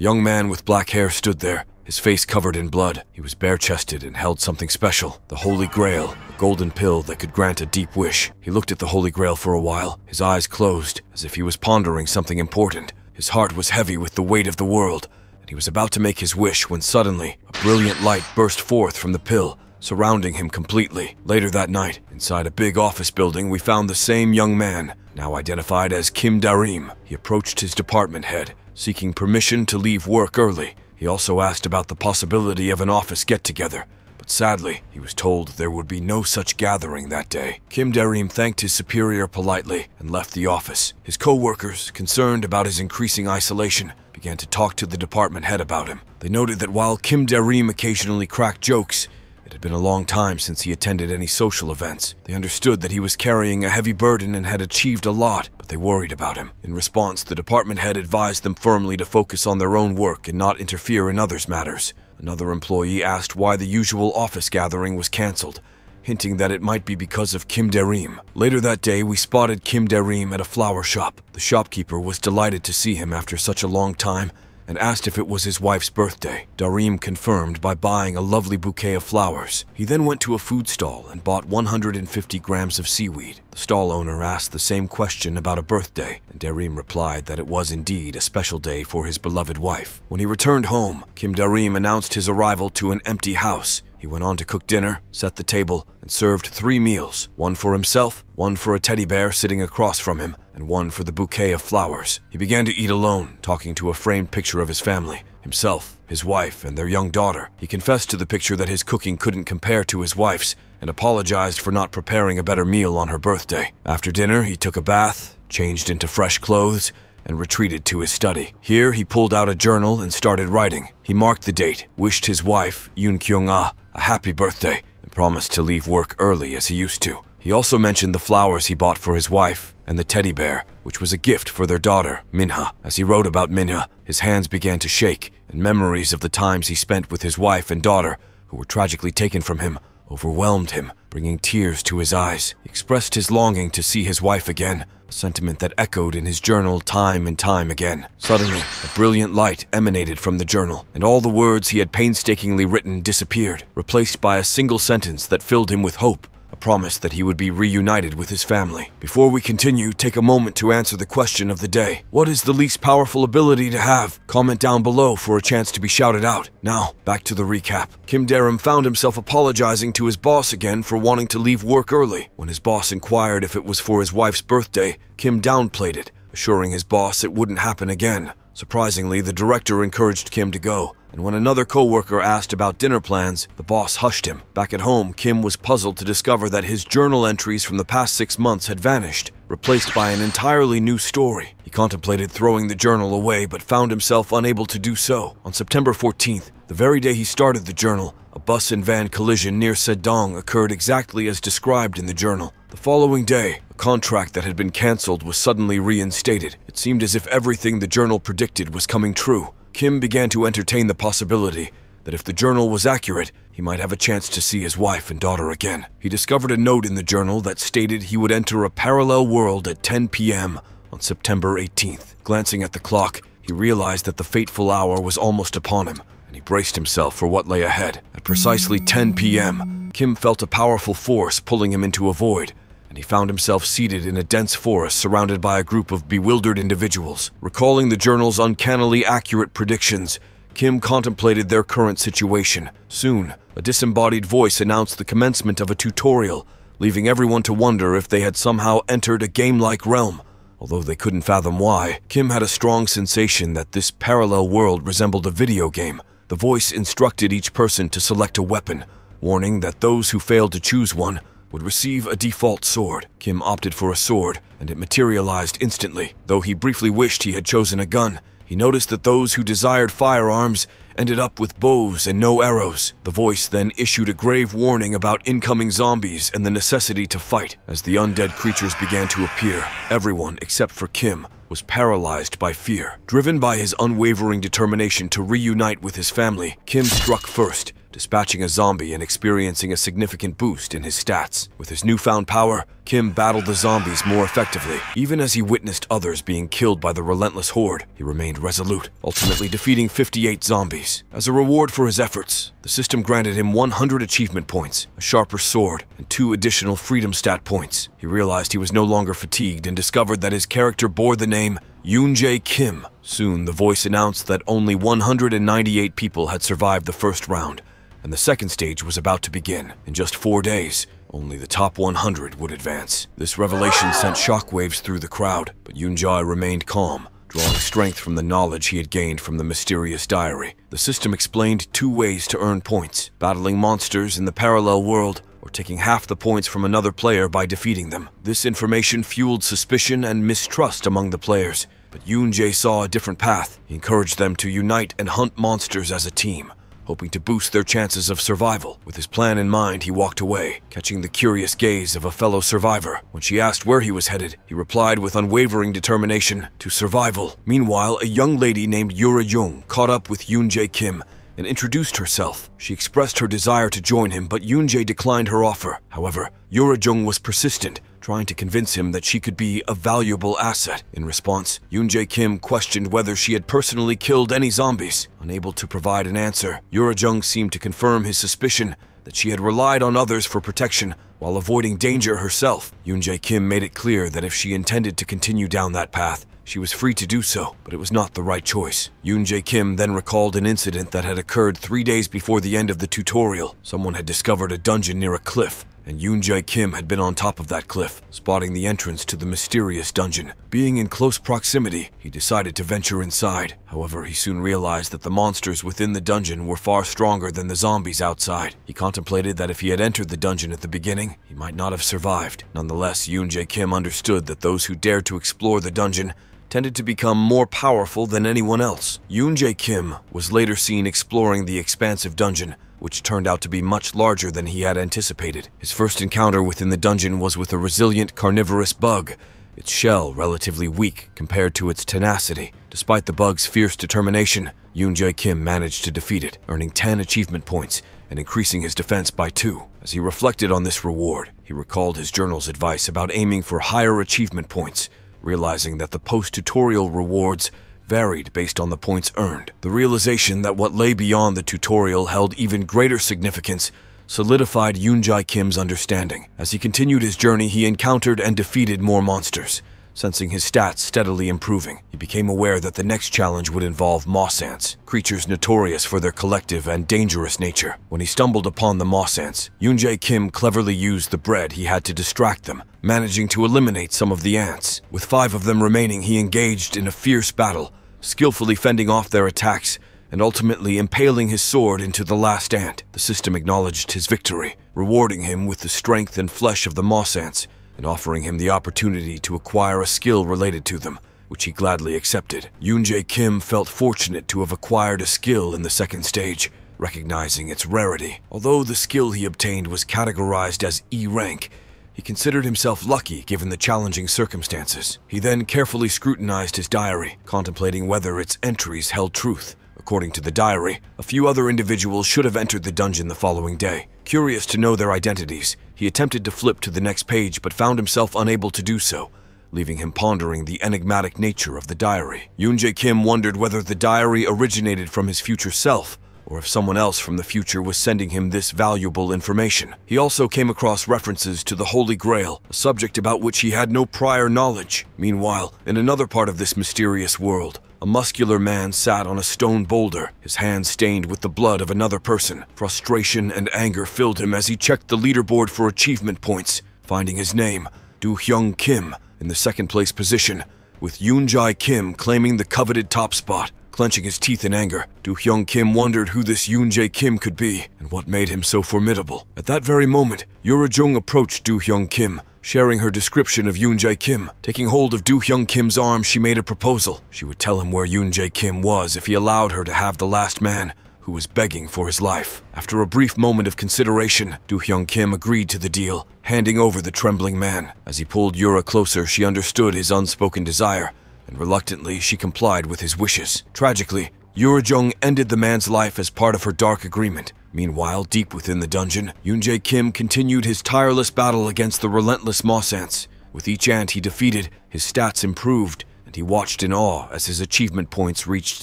A young man with black hair stood there, his face covered in blood. He was bare-chested and held something special, the Holy Grail, a golden pill that could grant a deep wish. He looked at the Holy Grail for a while, his eyes closed, as if he was pondering something important. His heart was heavy with the weight of the world, and he was about to make his wish when suddenly, a brilliant light burst forth from the pill, surrounding him completely. Later that night, inside a big office building, we found the same young man, now identified as Kim Darim. He approached his department head, seeking permission to leave work early. He also asked about the possibility of an office get-together, but sadly, he was told there would be no such gathering that day. Kim Darim thanked his superior politely and left the office. His co-workers, concerned about his increasing isolation, began to talk to the department head about him. They noted that while Kim Darim occasionally cracked jokes, it had been a long time since he attended any social events. They understood that he was carrying a heavy burden and had achieved a lot, but they worried about him. In response, the department head advised them firmly to focus on their own work and not interfere in others' matters. Another employee asked why the usual office gathering was canceled, hinting that it might be because of Kim Darim. Later that day, we spotted Kim Darim at a flower shop. The shopkeeper was delighted to see him after such a long time, and asked if it was his wife's birthday. Darim confirmed by buying a lovely bouquet of flowers. He then went to a food stall and bought 150 grams of seaweed. The stall owner asked the same question about a birthday, and Darim replied that it was indeed a special day for his beloved wife. When he returned home, Kim Darim announced his arrival to an empty house. He went on to cook dinner, set the table, and served 3 meals, one for himself, one for a teddy bear sitting across from him, and one for the bouquet of flowers. He began to eat alone, talking to a framed picture of his family, himself, his wife, and their young daughter. He confessed to the picture that his cooking couldn't compare to his wife's, and apologized for not preparing a better meal on her birthday. After dinner, he took a bath, changed into fresh clothes, and retreated to his study. Here, he pulled out a journal and started writing. He marked the date, wished his wife, Yoon Kyung-ah, a happy birthday, and promised to leave work early as he used to. He also mentioned the flowers he bought for his wife and the teddy bear, which was a gift for their daughter, Minha. As he wrote about Minha, his hands began to shake, and memories of the times he spent with his wife and daughter, who were tragically taken from him, overwhelmed him, bringing tears to his eyes. He expressed his longing to see his wife again, a sentiment that echoed in his journal time and time again. Suddenly, a brilliant light emanated from the journal, and all the words he had painstakingly written disappeared, replaced by a single sentence that filled him with hope, a promise that he would be reunited with his family. Before we continue, take a moment to answer the question of the day. What is the least powerful ability to have? Comment down below for a chance to be shouted out. Now, back to the recap. Kim Darim found himself apologizing to his boss again for wanting to leave work early. When his boss inquired if it was for his wife's birthday, Kim downplayed it, assuring his boss it wouldn't happen again. Surprisingly, the director encouraged Kim to go, and when another co-worker asked about dinner plans, the boss hushed him. Back at home, Kim was puzzled to discover that his journal entries from the past 6 months had vanished, replaced by an entirely new story. He contemplated throwing the journal away, but found himself unable to do so. On September 14th, the very day he started the journal, a bus and van collision near Sedong occurred exactly as described in the journal. The following day, a contract that had been cancelled was suddenly reinstated. It seemed as if everything the journal predicted was coming true. Kim began to entertain the possibility that if the journal was accurate, he might have a chance to see his wife and daughter again. He discovered a note in the journal that stated he would enter a parallel world at 10 p.m. on September 18th. Glancing at the clock, he realized that the fateful hour was almost upon him, and he braced himself for what lay ahead. At precisely 10 p.m., Kim felt a powerful force pulling him into a void, and he found himself seated in a dense forest surrounded by a group of bewildered individuals. Recalling the journal's uncannily accurate predictions, Kim contemplated their current situation. Soon, a disembodied voice announced the commencement of a tutorial, leaving everyone to wonder if they had somehow entered a game-like realm. Although they couldn't fathom why, Kim had a strong sensation that this parallel world resembled a video game. The voice instructed each person to select a weapon, warning that those who failed to choose one would receive a default sword. Kim opted for a sword, and it materialized instantly. Though he briefly wished he had chosen a gun, he noticed that those who desired firearms ended up with bows and no arrows. The voice then issued a grave warning about incoming zombies and the necessity to fight. As the undead creatures began to appear, everyone except for Kim was paralyzed by fear. Driven by his unwavering determination to reunite with his family, Kim struck first, dispatching a zombie and experiencing a significant boost in his stats. With his newfound power, Kim battled the zombies more effectively. Even as he witnessed others being killed by the relentless horde, he remained resolute, ultimately defeating 58 zombies. As a reward for his efforts, the system granted him 100 achievement points, a sharper sword, and 2 additional freedom stat points. He realized he was no longer fatigued and discovered that his character bore the name Yoon-jae Kim. Soon, the voice announced that only 198 people had survived the first round, and the second stage was about to begin. In just 4 days, only the top 100 would advance. This revelation sent shockwaves through the crowd, but Yoon-jae remained calm, drawing strength from the knowledge he had gained from the mysterious diary. The system explained 2 ways to earn points: battling monsters in the parallel world, or taking half the points from another player by defeating them. This information fueled suspicion and mistrust among the players, but Yoon-jae saw a different path. He encouraged them to unite and hunt monsters as a team, hoping to boost their chances of survival. With his plan in mind, he walked away, catching the curious gaze of a fellow survivor. When she asked where he was headed, he replied with unwavering determination, to survival. Meanwhile, a young lady named Yura Jung caught up with Yoon-jae Kim and introduced herself. She expressed her desire to join him, but Yoon-jae declined her offer. However, Yura Jung was persistent, trying to convince him that she could be a valuable asset. In response, Yoon-jae Kim questioned whether she had personally killed any zombies. Unable to provide an answer, Yura Jung seemed to confirm his suspicion that she had relied on others for protection while avoiding danger herself. Yoon-jae Kim made it clear that if she intended to continue down that path, she was free to do so, but it was not the right choice. Yoon-jae Kim then recalled an incident that had occurred 3 days before the end of the tutorial. Someone had discovered a dungeon near a cliff, and Yoon-jae Kim had been on top of that cliff, spotting the entrance to the mysterious dungeon. Being in close proximity, he decided to venture inside. However, he soon realized that the monsters within the dungeon were far stronger than the zombies outside. He contemplated that if he had entered the dungeon at the beginning, he might not have survived. Nonetheless, Yoon-jae Kim understood that those who dared to explore the dungeon tended to become more powerful than anyone else. Yoon-jae Kim was later seen exploring the expansive dungeon, which turned out to be much larger than he had anticipated. His first encounter within the dungeon was with a resilient carnivorous bug, its shell relatively weak compared to its tenacity. Despite the bug's fierce determination, Yoon-jae Kim managed to defeat it, earning 10 achievement points and increasing his defense by 2. As he reflected on this reward, he recalled his journal's advice about aiming for higher achievement points, realizing that the post-tutorial rewards varied based on the points earned. The realization that what lay beyond the tutorial held even greater significance solidified Yoon-jae Kim's understanding. As he continued his journey, he encountered and defeated more monsters. Sensing his stats steadily improving, he became aware that the next challenge would involve moss ants, creatures notorious for their collective and dangerous nature. When he stumbled upon the moss ants, Yoon-jae Kim cleverly used the bread he had to distract them, managing to eliminate some of the ants. With 5 of them remaining, he engaged in a fierce battle, skillfully fending off their attacks and ultimately impaling his sword into the last ant. The system acknowledged his victory, rewarding him with the strength and flesh of the moss ants, and offering him the opportunity to acquire a skill related to them, which he gladly accepted. Yoon-jae Kim felt fortunate to have acquired a skill in the second stage, recognizing its rarity. Although the skill he obtained was categorized as E rank, he considered himself lucky given the challenging circumstances. He then carefully scrutinized his diary, contemplating whether its entries held truth. According to the diary, a few other individuals should have entered the dungeon the following day. Curious to know their identities, he attempted to flip to the next page but found himself unable to do so, leaving him pondering the enigmatic nature of the diary. Yoon-jae Kim wondered whether the diary originated from his future self, or if someone else from the future was sending him this valuable information. He also came across references to the Holy Grail, a subject about which he had no prior knowledge. Meanwhile, in another part of this mysterious world, a muscular man sat on a stone boulder, his hands stained with the blood of another person. Frustration and anger filled him as he checked the leaderboard for achievement points, finding his name, Do-hyung Kim, in the second-place position, with Yoon-jae Kim claiming the coveted top spot. Clenching his teeth in anger, Do-hyung Kim wondered who this Yoon-jae Kim could be and what made him so formidable. At that very moment, Yura Jung approached Do-hyung Kim, sharing her description of Yoon-jae Kim. Taking hold of Do-hyung Kim's arm, she made a proposal. She would tell him where Yoon-jae Kim was if he allowed her to have the last man, who was begging for his life. After a brief moment of consideration, Do-hyung Kim agreed to the deal, handing over the trembling man. As he pulled Yura closer, she understood his unspoken desire, and reluctantly she complied with his wishes. Tragically, Yura Jung ended the man's life as part of her dark agreement, Meanwhile, deep within the dungeon, Yoon-jae Kim continued his tireless battle against the relentless moss ants. With each ant he defeated, his stats improved, and he watched in awe as his achievement points reached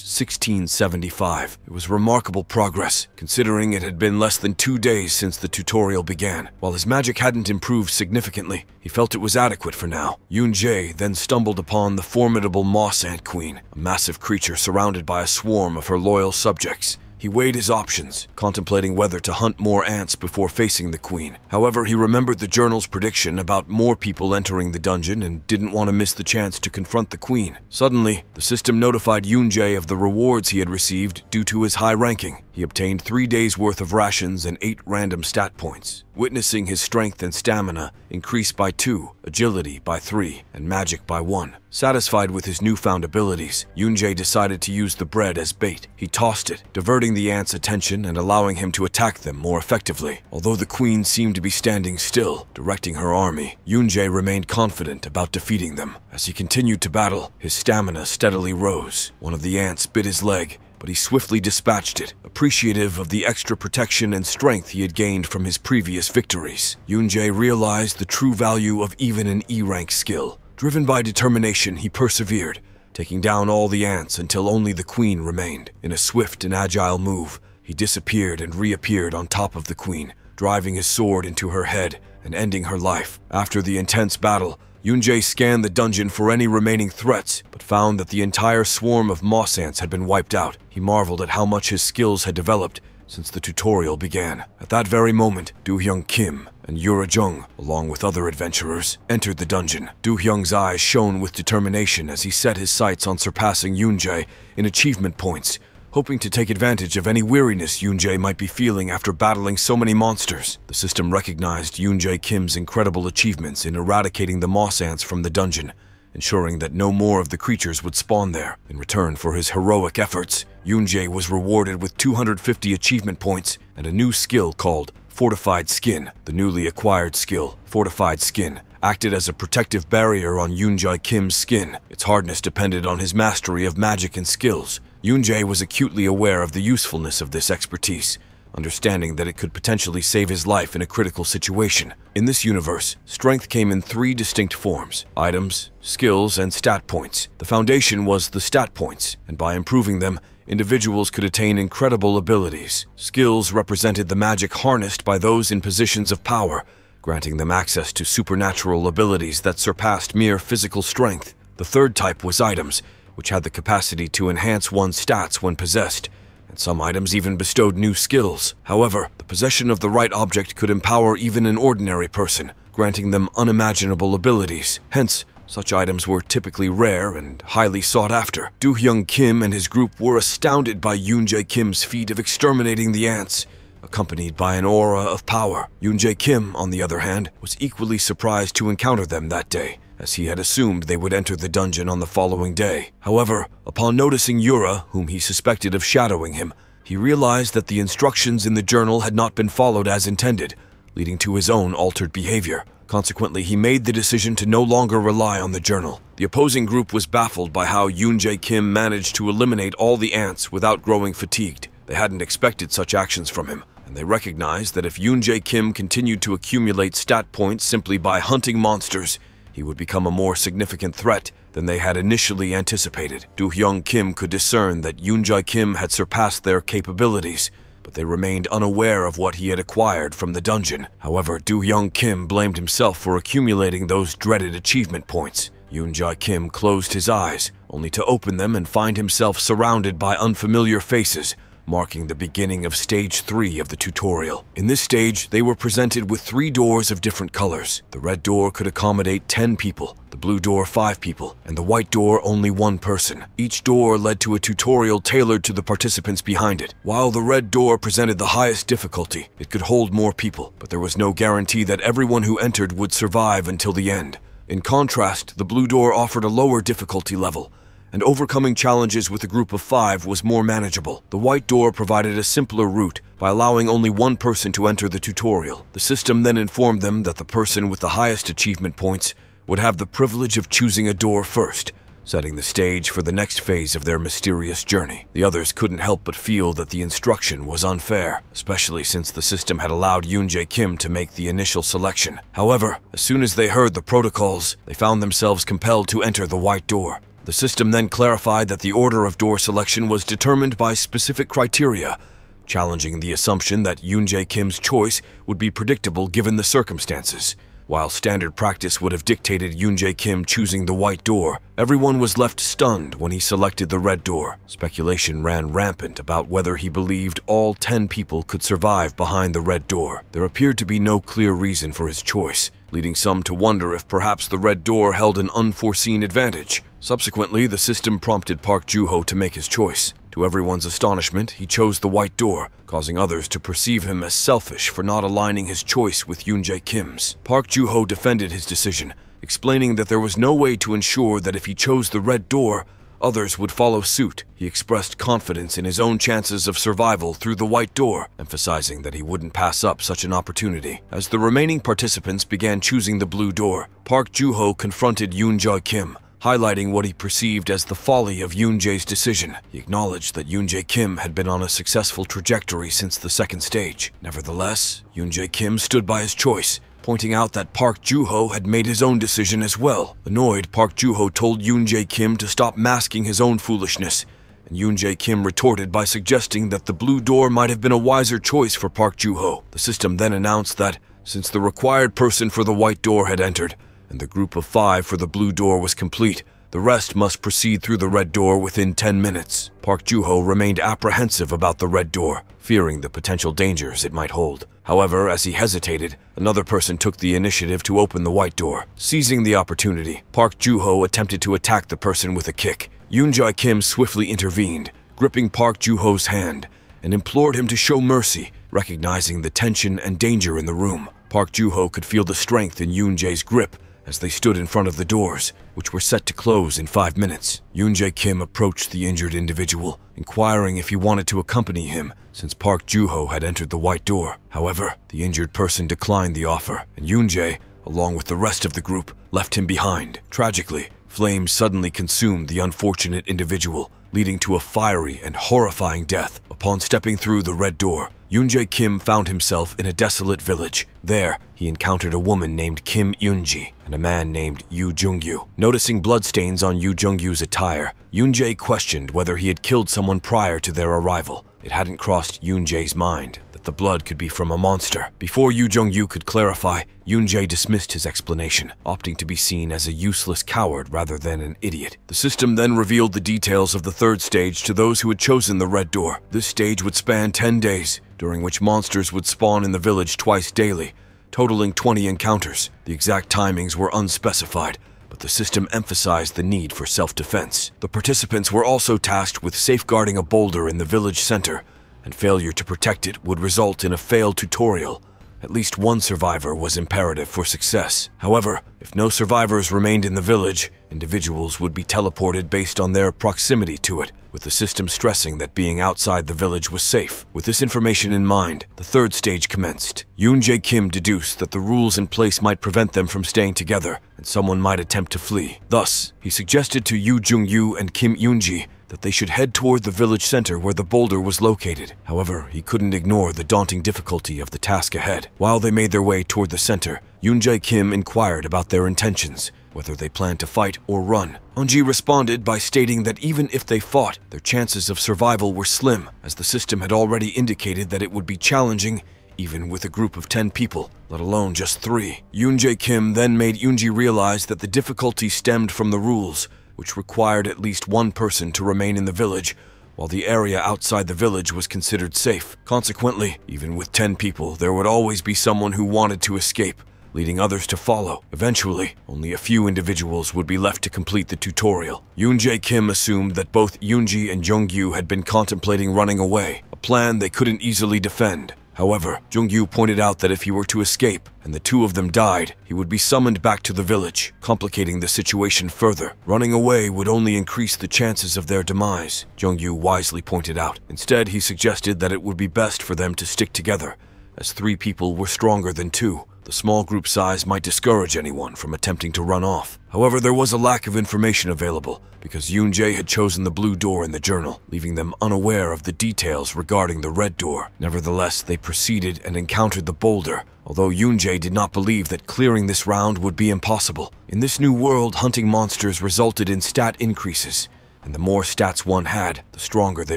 1675. It was remarkable progress, considering it had been less than 2 days since the tutorial began. While his magic hadn't improved significantly, he felt it was adequate for now. Yoon-jae then stumbled upon the formidable Moss Ant Queen, a massive creature surrounded by a swarm of her loyal subjects. He weighed his options, contemplating whether to hunt more ants before facing the queen. However, he remembered the journal's prediction about more people entering the dungeon and didn't want to miss the chance to confront the queen. Suddenly, the system notified Yoon-jae of the rewards he had received due to his high ranking. He obtained 3 days' worth of rations and 8 random stat points. Witnessing his strength and stamina increase by 2, agility by 3, and magic by 1. Satisfied with his newfound abilities, Yoon-jae decided to use the bread as bait. He tossed it, diverting the ants' attention and allowing him to attack them more effectively. Although the queen seemed to be standing still, directing her army, Yoon-jae remained confident about defeating them. As he continued to battle, his stamina steadily rose. One of the ants bit his leg, but he swiftly dispatched it, appreciative of the extra protection and strength he had gained from his previous victories. Yoon-jae realized the true value of even an E-rank skill. Driven by determination, he persevered, taking down all the ants until only the queen remained. In a swift and agile move, he disappeared and reappeared on top of the queen, driving his sword into her head and ending her life. After the intense battle, Yoon-jae scanned the dungeon for any remaining threats, but found that the entire swarm of moss ants had been wiped out. He marveled at how much his skills had developed since the tutorial began. At that very moment, Do-hyung Kim and Yura-jung, along with other adventurers, entered the dungeon. Do-hyung's eyes shone with determination as he set his sights on surpassing Yoon-jae in achievement points, hoping to take advantage of any weariness Yoon-jae might be feeling after battling so many monsters. The system recognized Yoon-jae Kim's incredible achievements in eradicating the moss ants from the dungeon, ensuring that no more of the creatures would spawn there. In return for his heroic efforts, Yoon-jae was rewarded with 250 achievement points and a new skill called Fortified Skin. The newly acquired skill, Fortified Skin, acted as a protective barrier on Yoon-jae Kim's skin. Its hardness depended on his mastery of magic and skills. Yoon-jae was acutely aware of the usefulness of this expertise, understanding that it could potentially save his life in a critical situation. In this universe, strength came in 3 distinct forms: items, skills, and stat points. The foundation was the stat points, and by improving them, individuals could attain incredible abilities. Skills represented the magic harnessed by those in positions of power, granting them access to supernatural abilities that surpassed mere physical strength. The third type was items, which had the capacity to enhance one's stats when possessed, and some items even bestowed new skills. However, the possession of the right object could empower even an ordinary person, granting them unimaginable abilities. Hence, such items were typically rare and highly sought after. Do-hyung Kim and his group were astounded by Yoon-jae Kim's feat of exterminating the ants, accompanied by an aura of power. Yoon-jae Kim, on the other hand, was equally surprised to encounter them that day, as he had assumed they would enter the dungeon on the following day. However, upon noticing Yura, whom he suspected of shadowing him, he realized that the instructions in the journal had not been followed as intended, leading to his own altered behavior. Consequently, he made the decision to no longer rely on the journal. The opposing group was baffled by how Yoon-jae Kim managed to eliminate all the ants without growing fatigued. They hadn't expected such actions from him, and they recognized that if Yoon-jae Kim continued to accumulate stat points simply by hunting monsters, he would become a more significant threat than they had initially anticipated. Do-hyung Kim could discern that Yoon-jae Kim had surpassed their capabilities, but they remained unaware of what he had acquired from the dungeon. However, Do-hyung Kim blamed himself for accumulating those dreaded achievement points. Yoon-jae Kim closed his eyes, only to open them and find himself surrounded by unfamiliar faces, marking the beginning of Stage 3 of the tutorial. In this stage, they were presented with 3 doors of different colors. The red door could accommodate 10 people, the blue door 5 people, and the white door only 1 person. Each door led to a tutorial tailored to the participants behind it. While the red door presented the highest difficulty, it could hold more people, but there was no guarantee that everyone who entered would survive until the end. In contrast, the blue door offered a lower difficulty level, and overcoming challenges with a group of 5 was more manageable. The white door provided a simpler route by allowing only 1 person to enter the tutorial. The system then informed them that the person with the highest achievement points would have the privilege of choosing a door first, setting the stage for the next phase of their mysterious journey. The others couldn't help but feel that the instruction was unfair, especially since the system had allowed Yoon-jae Kim to make the initial selection. However, as soon as they heard the protocols, they found themselves compelled to enter the white door. The system then clarified that the order of door selection was determined by specific criteria, challenging the assumption that Yoon-jae Kim's choice would be predictable given the circumstances. While standard practice would have dictated Yoon-jae Kim choosing the white door, everyone was left stunned when he selected the red door. Speculation ran rampant about whether he believed all 10 people could survive behind the red door. There appeared to be no clear reason for his choice, leading some to wonder if perhaps the red door held an unforeseen advantage. Subsequently, the system prompted Park Joo-ho to make his choice. To everyone's astonishment, he chose the white door, causing others to perceive him as selfish for not aligning his choice with Yoon-jae Kim's. Park Joo-ho defended his decision, explaining that there was no way to ensure that if he chose the red door, others would follow suit. He expressed confidence in his own chances of survival through the white door, emphasizing that he wouldn't pass up such an opportunity. As the remaining participants began choosing the blue door, Park Joo-ho confronted Yoon-jae Kim, highlighting what he perceived as the folly of Yoon-jae's decision. He acknowledged that Yoon-jae Kim had been on a successful trajectory since the second stage. Nevertheless, Yoon-jae Kim stood by his choice, pointing out that Park Joo-ho had made his own decision as well. Annoyed, Park Joo-ho told Yoon-jae Kim to stop masking his own foolishness, and Yoon-jae Kim retorted by suggesting that the blue door might have been a wiser choice for Park Joo-ho. The system then announced that, since the required person for the white door had entered, and the group of 5 for the blue door was complete, the rest must proceed through the red door within 10 minutes. Park Joo-ho remained apprehensive about the red door, fearing the potential dangers it might hold. However, as he hesitated, another person took the initiative to open the white door. Seizing the opportunity, Park Joo-ho attempted to attack the person with a kick. Yoon-jae Kim swiftly intervened, gripping Park Joo-ho's hand, and implored him to show mercy, recognizing the tension and danger in the room. Park Joo-ho could feel the strength in Yoon-jae's grip as they stood in front of the doors, which were set to close in 5 minutes. Yoon-jae Kim approached the injured individual, inquiring if he wanted to accompany him, since Park Joo-ho had entered the white door. However, the injured person declined the offer, and Yoon-jae, along with the rest of the group, left him behind. Tragically, flames suddenly consumed the unfortunate individual, leading to a fiery and horrifying death. Upon stepping through the red door, Yoon-jae Kim found himself in a desolate village. There, he encountered a woman named Kim Yoon-ji and a man named Yoo Jung-yu. Noticing bloodstains on Yoo Jung-yu's attire, Yoon-jae questioned whether he had killed someone prior to their arrival. It hadn't crossed Yoon-jae's mind that the blood could be from a monster. Before Yoo Jung-yu could clarify, Yoon-jae dismissed his explanation, opting to be seen as a useless coward rather than an idiot. The system then revealed the details of the third stage to those who had chosen the red door. This stage would span 10 days, during which monsters would spawn in the village twice daily, totaling 20 encounters. The exact timings were unspecified, but the system emphasized the need for self-defense. The participants were also tasked with safeguarding a boulder in the village center, and failure to protect it would result in a failed tutorial. At least one survivor was imperative for success. However, if no survivors remained in the village, individuals would be teleported based on their proximity to it, with the system stressing that being outside the village was safe. With this information in mind, the third stage commenced. Yoon-jae Kim deduced that the rules in place might prevent them from staying together, and someone might attempt to flee. Thus, he suggested to Yoo Jung-yu and Kim Yoon-ji that they should head toward the village center where the boulder was located. However, he couldn't ignore the daunting difficulty of the task ahead. While they made their way toward the center, Yoon-jae Kim inquired about their intentions, whether they planned to fight or run. Eunji responded by stating that even if they fought, their chances of survival were slim, as the system had already indicated that it would be challenging even with a group of 10 people, let alone just 3. Yoon-jae Kim then made Eunji realize that the difficulty stemmed from the rules, which required at least one person to remain in the village, while the area outside the village was considered safe. Consequently, even with 10 people, there would always be someone who wanted to escape, leading others to follow. Eventually, only a few individuals would be left to complete the tutorial. Yoon-jae Kim assumed that both Yoonji and Jung-yu had been contemplating running away, a plan they couldn't easily defend. However, Jung-yu pointed out that if he were to escape, and the two of them died, he would be summoned back to the village, complicating the situation further. Running away would only increase the chances of their demise, Jung-yu wisely pointed out. Instead, he suggested that it would be best for them to stick together, as 3 people were stronger than 2. the small group size might discourage anyone from attempting to run off. However, there was a lack of information available because Yoon-jae had chosen the blue door in the journal, leaving them unaware of the details regarding the red door. Nevertheless, they proceeded and encountered the boulder, although Yoon-jae did not believe that clearing this round would be impossible. In this new world, hunting monsters resulted in stat increases, and the more stats one had, the stronger they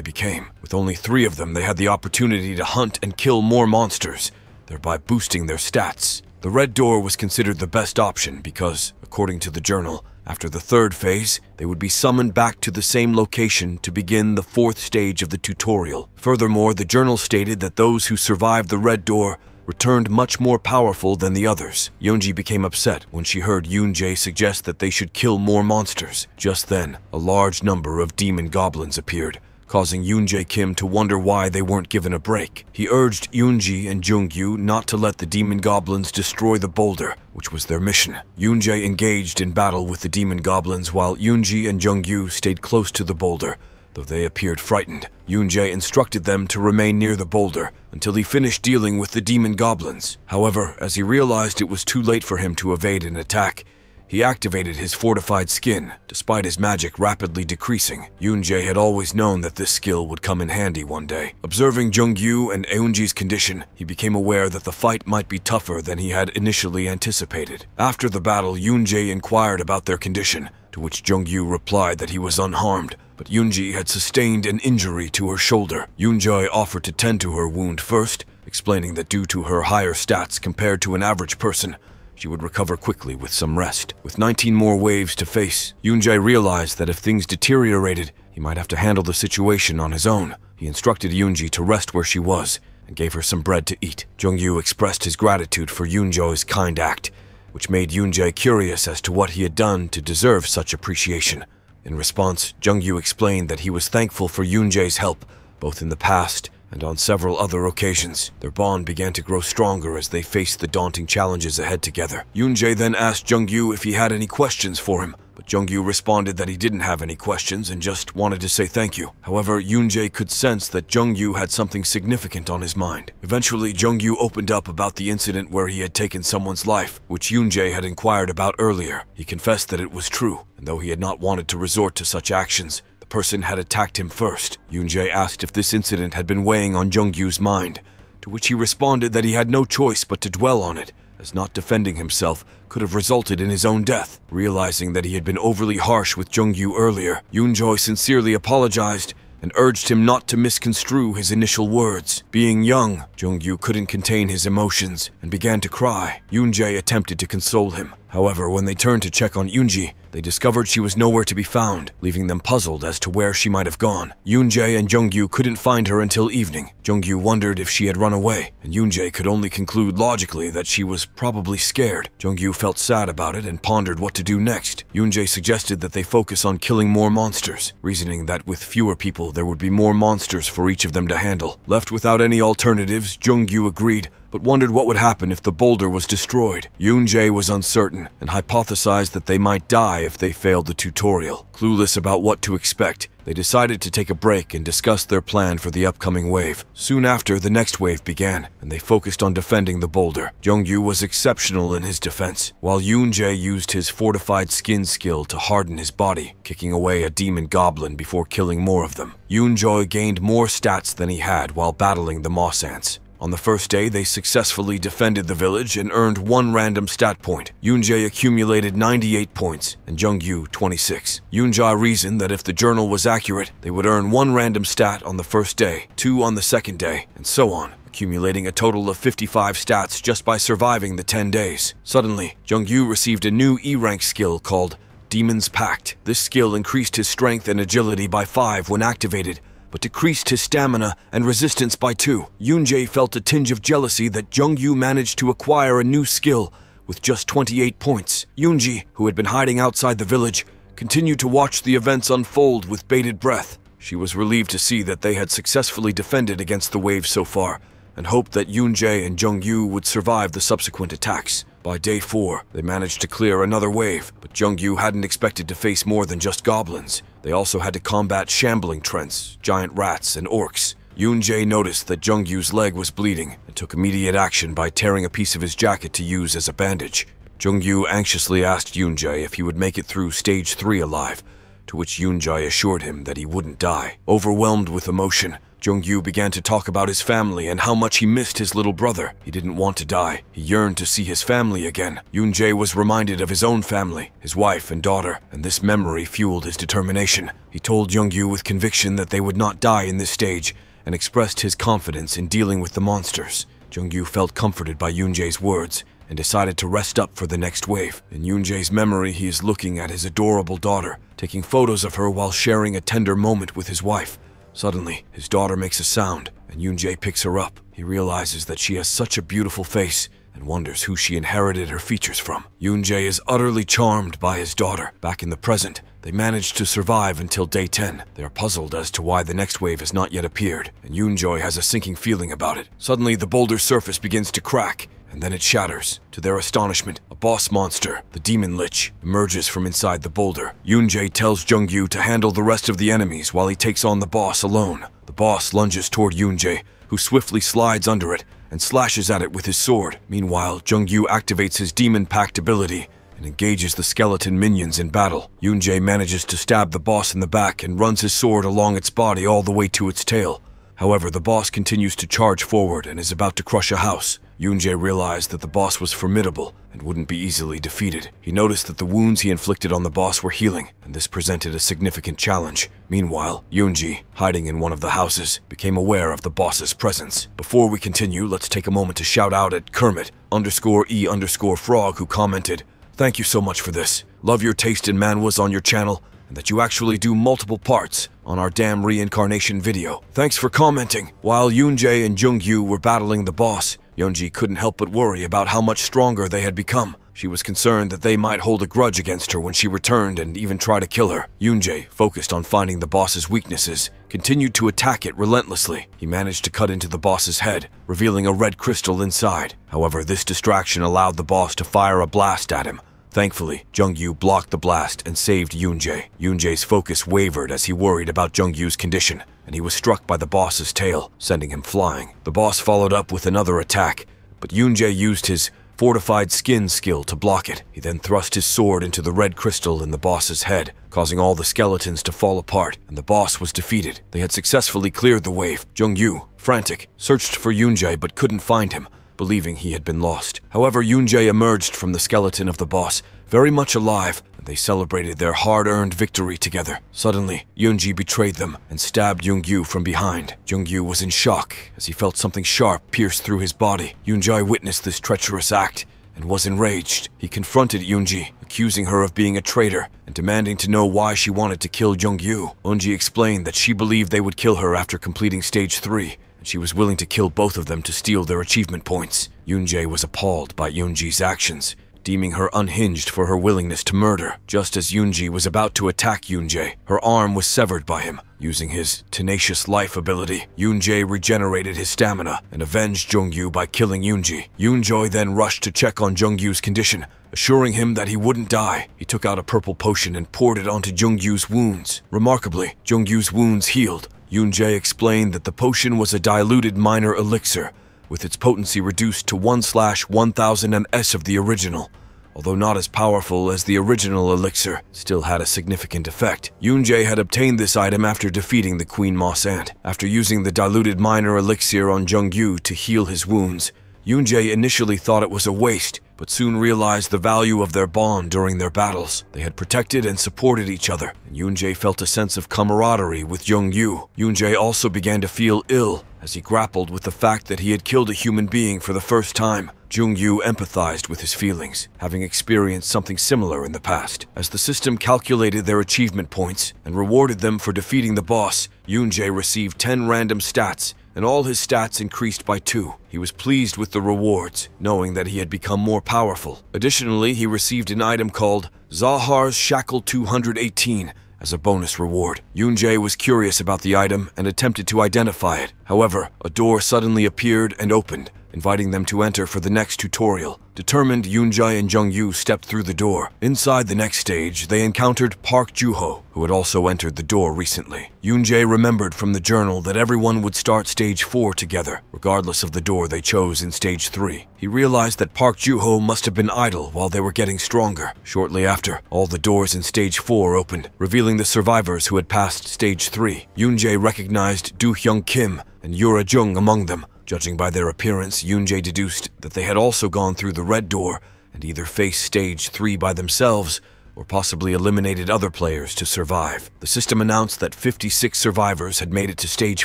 became. With only 3 of them, they had the opportunity to hunt and kill more monsters, thereby boosting their stats. The red door was considered the best option because, according to the journal, after the 3rd phase, they would be summoned back to the same location to begin the 4th stage of the tutorial. Furthermore, the journal stated that those who survived the red door returned much more powerful than the others. Yeonji became upset when she heard Yoon-jae suggest that they should kill more monsters. Just then, a large number of demon goblins appeared, causing Yoon-jae Kim to wonder why they weren't given a break. He urged Yoon-ji and Jung-gyu not to let the demon goblins destroy the boulder, which was their mission. Yoon-jae engaged in battle with the demon goblins while Yoon-ji and Jung-gyu stayed close to the boulder. Though they appeared frightened, Yoon-jae instructed them to remain near the boulder until he finished dealing with the demon goblins. However, as he realized it was too late for him to evade an attack, he activated his fortified skin, despite his magic rapidly decreasing. Yoon-jae had always known that this skill would come in handy one day. Observing Jung-gyu and Eunji's condition, he became aware that the fight might be tougher than he had initially anticipated. After the battle, Yoon-jae inquired about their condition, to which Jung-gyu replied that he was unharmed, but Yoon-ji had sustained an injury to her shoulder. Yoon-jae offered to tend to her wound first, explaining that due to her higher stats compared to an average person, she would recover quickly with some rest. With 19 more waves to face, Yoon-jae realized that if things deteriorated, he might have to handle the situation on his own. He instructed Yoon-ji to rest where she was and gave her some bread to eat. Jung-gyu expressed his gratitude for Yoon-jae's kind act, which made Yoon-jae curious as to what he had done to deserve such appreciation. In response, Jung-gyu explained that he was thankful for Yoon-jae's help, both in the past and on several other occasions. Their bond began to grow stronger as they faced the daunting challenges ahead together. Yoon-jae then asked Jung-gyu if he had any questions for him, but Jung-gyu responded that he didn't have any questions and just wanted to say thank you. However, Yoon-jae could sense that Jung-gyu had something significant on his mind. Eventually, Jung-gyu opened up about the incident where he had taken someone's life, which Yoon-jae had inquired about earlier. He confessed that it was true, and though he had not wanted to resort to such actions, the person had attacked him first. Yoon-jae asked if this incident had been weighing on Jung-gyu's mind, to which he responded that he had no choice but to dwell on it, as not defending himself could have resulted in his own death. Realizing that he had been overly harsh with Jung-gyu earlier, Yoon-jae sincerely apologized and urged him not to misconstrue his initial words. Being young, Jung-gyu couldn't contain his emotions and began to cry. Yoon-jae attempted to console him. However, when they turned to check on Yoon-ji, they discovered she was nowhere to be found, leaving them puzzled as to where she might have gone. Yoon-jae and Jung-gyu couldn't find her until evening. Jung-gyu wondered if she had run away, and Yoon-jae could only conclude logically that she was probably scared. Jung-gyu felt sad about it and pondered what to do next. Yoon-jae suggested that they focus on killing more monsters, reasoning that with fewer people there would be more monsters for each of them to handle. Left without any alternatives, Jung-gyu agreed, but wondered what would happen if the boulder was destroyed. Yoon-jae was uncertain and hypothesized that they might die if they failed the tutorial. Clueless about what to expect, they decided to take a break and discuss their plan for the upcoming wave. Soon after, the next wave began, and they focused on defending the boulder. Jung-gyu was exceptional in his defense, while Yoon-jae used his fortified skin skill to harden his body, kicking away a demon goblin before killing more of them. Yoon-jae gained more stats than he had while battling the moss ants. On the first day, they successfully defended the village and earned 1 random stat point. Yoon-jae accumulated 98 points, and Jung-gyu 26. Yoon-jae reasoned that if the journal was accurate, they would earn 1 random stat on the first day, 2 on the second day, and so on, accumulating a total of 55 stats just by surviving the 10 days. Suddenly, Jung-gyu received a new E-rank skill called Demon's Pact. This skill increased his strength and agility by 5 when activated, but decreased his stamina and resistance by 2. Yoon-jae felt a tinge of jealousy that Jung-gyu managed to acquire a new skill with just 28 points. Yoon-ji, who had been hiding outside the village, continued to watch the events unfold with bated breath. She was relieved to see that they had successfully defended against the wave so far, and hoped that Yoon-jae and Jung-gyu would survive the subsequent attacks. By day 4, they managed to clear another wave, but Jung-gyu hadn't expected to face more than just goblins. They also had to combat shambling trents, giant rats, and orcs. Yoon-jae noticed that Jung-yu's leg was bleeding and took immediate action by tearing a piece of his jacket to use as a bandage. Jung-yu anxiously asked Yoon-jae if he would make it through stage 3 alive, to which Yoon-jae assured him that he wouldn't die. Overwhelmed with emotion, Jung-yu began to talk about his family and how much he missed his little brother. He didn't want to die. He yearned to see his family again. Yoon-jae was reminded of his own family, his wife and daughter, and this memory fueled his determination. He told Jung-yu with conviction that they would not die in this stage and expressed his confidence in dealing with the monsters. Jung-yu felt comforted by Yoon-jae's words and decided to rest up for the next wave. In Yoon-jae's memory, he is looking at his adorable daughter, taking photos of her while sharing a tender moment with his wife. Suddenly, his daughter makes a sound, and Yoon-jae picks her up. He realizes that she has such a beautiful face and wonders who she inherited her features from. Yoon-jae is utterly charmed by his daughter. Back in the present, they manage to survive until day 10. They are puzzled as to why the next wave has not yet appeared, and Yoon-jae has a sinking feeling about it. Suddenly, the boulder's surface begins to crack, and then it shatters. To their astonishment, a boss monster, the Demon Lich, emerges from inside the boulder. Yoon-jae tells Jung-yu to handle the rest of the enemies while he takes on the boss alone. The boss lunges toward Yoon-jae, who swiftly slides under it and slashes at it with his sword. Meanwhile, Jung-yu activates his Demon Pact ability and engages the skeleton minions in battle. Yoon-jae manages to stab the boss in the back and runs his sword along its body all the way to its tail. However, the boss continues to charge forward and is about to crush a house. Yoon-jae realized that the boss was formidable and wouldn't be easily defeated. He noticed that the wounds he inflicted on the boss were healing, and this presented a significant challenge. Meanwhile, Yoon-jae, hiding in one of the houses, became aware of the boss's presence. Before we continue, let's take a moment to shout out at Kermit_E_Frog, who commented, "Thank you so much for this. Love your taste in manhwas on your channel, and that you actually do multiple parts on our damn reincarnation video. Thanks for commenting." While Yoon-jae and Jung-yu were battling the boss, Yoon-jae couldn't help but worry about how much stronger they had become. She was concerned that they might hold a grudge against her when she returned and even try to kill her. Yoon-jae, focused on finding the boss's weaknesses, continued to attack it relentlessly. He managed to cut into the boss's head, revealing a red crystal inside. However, this distraction allowed the boss to fire a blast at him. Thankfully, Jung-yu blocked the blast and saved Yoon-jae. Yoon-jae's focus wavered as he worried about Jung-yu's condition, and he was struck by the boss's tail, sending him flying. The boss followed up with another attack, but Yoon-jae used his fortified skin skill to block it. He then thrust his sword into the red crystal in the boss's head, causing all the skeletons to fall apart, and the boss was defeated. They had successfully cleared the wave. Jung-yu, frantic, searched for Yoon-jae but couldn't find him, believing he had been lost. However, Yoon-jae emerged from the skeleton of the boss, very much alive, and they celebrated their hard-earned victory together. Suddenly, Yoon-jae betrayed them and stabbed Jung-yu from behind. Jung-yu was in shock as he felt something sharp pierce through his body. Yoon-jae witnessed this treacherous act and was enraged. He confronted Yoon-jae, accusing her of being a traitor and demanding to know why she wanted to kill Jung-yu. Yoon-jae explained that she believed they would kill her after completing stage 3, and she was willing to kill both of them to steal their achievement points. Yoon-jae was appalled by Yoon-jae's actions, deeming her unhinged for her willingness to murder. Just as Yoon-jae was about to attack Yoon-jae, her arm was severed by him. Using his tenacious life ability, Yoon-jae regenerated his stamina and avenged Jung-yu by killing Yoon-jae. Yoon-jae then rushed to check on Jung-yu's condition, assuring him that he wouldn't die. He took out a purple potion and poured it onto Jung-yu's wounds. Remarkably, Jung-yu's wounds healed. Yoon-jae explained that the potion was a diluted minor elixir, with its potency reduced to 1/1000 ms of the original. Although not as powerful as the original elixir, it still had a significant effect. Yoon-jae had obtained this item after defeating the Queen Moss Ant. After using the diluted minor elixir on Jung-yu to heal his wounds, Yoon-jae initially thought it was a waste, but soon realized the value of their bond during their battles. They had protected and supported each other, and Yoon-jae felt a sense of camaraderie with Jung-yu. Yoon-jae also began to feel ill as he grappled with the fact that he had killed a human being for the first time. Jung-yu empathized with his feelings, having experienced something similar in the past. As the system calculated their achievement points and rewarded them for defeating the boss, Yoon-jae received 10 random stats, and all his stats increased by 2. He was pleased with the rewards, knowing that he had become more powerful. Additionally, he received an item called Zahar's Shackle 218 as a bonus reward. Yoon-jae was curious about the item and attempted to identify it. However, a door suddenly appeared and opened, inviting them to enter for the next tutorial. Determined, Yoonjae and Jungyu stepped through the door. Inside the next stage, they encountered Park Juho, who had also entered the door recently. Yoonjae remembered from the journal that everyone would start stage 4 together, regardless of the door they chose in stage 3. He realized that Park Juho must have been idle while they were getting stronger. Shortly after, all the doors in stage 4 opened, revealing the survivors who had passed stage 3. Yoonjae recognized Do-hyung Kim and Yura Jung among them. Judging by their appearance, Yoonjae deduced that they had also gone through the red door and either faced stage 3 by themselves or possibly eliminated other players to survive. The system announced that 56 survivors had made it to stage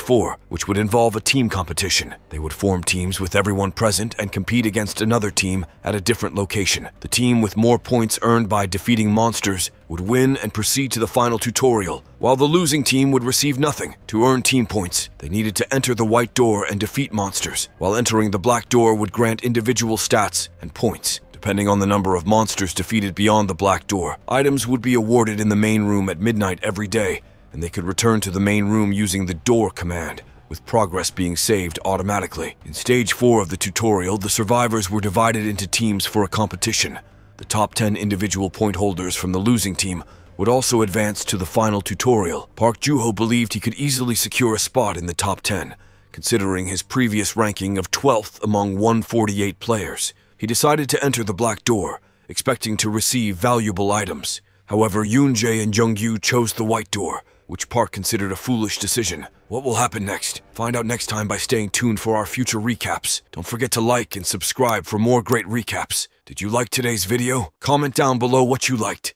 4, which would involve a team competition. They would form teams with everyone present and compete against another team at a different location. The team with more points earned by defeating monsters would win and proceed to the final tutorial, while the losing team would receive nothing. To earn team points, they needed to enter the white door and defeat monsters, while entering the black door would grant individual stats and points. Depending on the number of monsters defeated beyond the black door, items would be awarded in the main room at midnight every day, and they could return to the main room using the door command, with progress being saved automatically. In stage 4 of the tutorial, the survivors were divided into teams for a competition. The top 10 individual point holders from the losing team would also advance to the final tutorial. Park Juho believed he could easily secure a spot in the top 10, considering his previous ranking of 12th among 148 players. He decided to enter the black door, expecting to receive valuable items. However, Yoonjae and Jungyu chose the white door, which Park considered a foolish decision. What will happen next? Find out next time by staying tuned for our future recaps. Don't forget to like and subscribe for more great recaps. Did you like today's video? Comment down below what you liked.